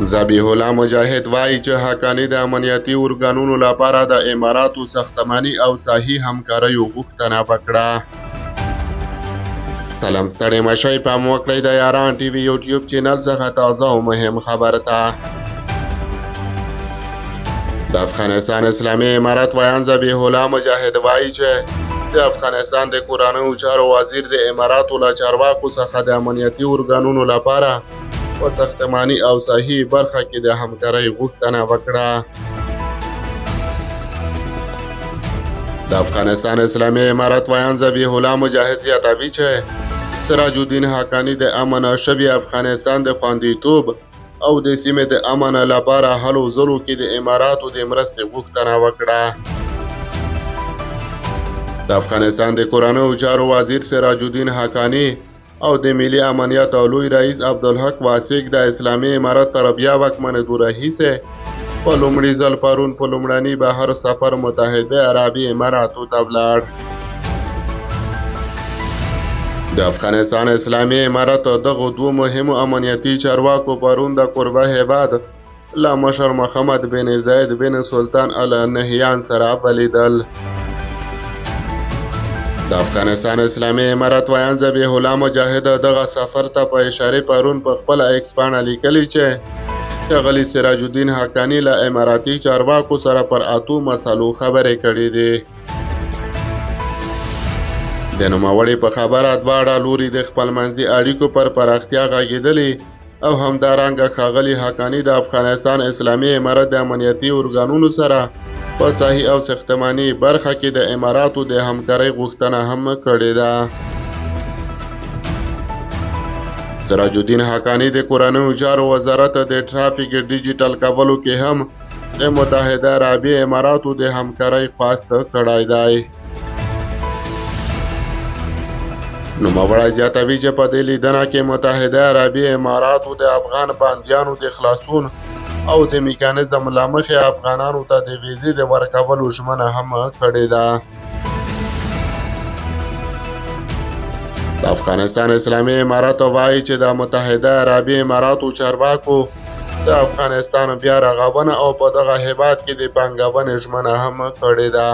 ذبیح الله مجاهد وایي چې حقاني د امنیتي ارګانونو لپاره د اماراتو ساختماني او صحي همکاریو غوښتنه وکړه. سلام ستړي مشئ پام وکړئ د یاران ټي وي یوټیوب چینل څخه تازه او مهم خبر ته. د افغانستان اسلامي امارت ویان ذبیح الله مجاهد وایي چې د افغانستان د کورنیو چارو وزیر د اماراتو له چارواکو څخه د امنیتي ارګانونو لپاره په ساختماني او صحي برخه کې د همکارۍ غوښتنه وکړه. د افغانستان اسلامي امارت ویان ذبیح الله مجاهد زیاتوي چې سراج الدین حقاني د امن شوي افغانستان د خوندیتوب او د سیمې د امن لپاره هلو ځلو کې د اماراتو د مرستې غوښتنه وکړه. د افغانستان د کورنیو چارو وزیر سراج الدین حقاني او د ملي امنیت او لوی رئیس عبدالحق واسق د اسلامي امارت تر بیا واکمنېدو راهیسې په لومړي ځل پرون په لومړني بهر سفر متحده عربي اماراتو ته ولاړ. د افغانستان اسلامي امارت دغو دوه مهمو امنیتي چارواکو پرون د قربه هیواد له مشر محمد بن زاید بن سلطان ال نهیان سره ولیدل. د افغانستان اسلامي امارت ویان ذبیح الله مجاهد دغه سفر ته په اشاره پرون په خپل ایکس پاڼه لیکلي چې ښاغلي سراج الدین حقاني له اماراتي چارواکو سره پر اتو مسلو خبرې کړې دي. د نوموړي په خبره دواړه لوري د خپلمنځي اړیکو پر پراختیا غږېدلي او همدارنګه ښاغلي حقاني د افغانستان اسلامي امارت د امنیتي ارګانونو سره په صحي او ساختماني برخه کې د اماراتو د همکارۍ غوښتنه هم کړې ده. سراج الدین حقاني د کورنیو چارو وزارت د ټرافیک ډیجیټل کولو کې هم د متحده عربي اماراتو د همکارۍ خواست کړی دی. نوموړی زیاتوي چې په دې لیدنه کې متحده عربي اماراتو د افغان بندیانو د خلاصون او د میکانیزم له مخې افغانانو ته د ویزې د ورکولو ژمنه هم کړې ده. د افغانستان اسلامي امارت وایي چې د متحده عربي اماراتو چارواکو د افغانستان بیا رغونه او په دغه هیواد کې د پانګونې ژمنه هم کړې ده.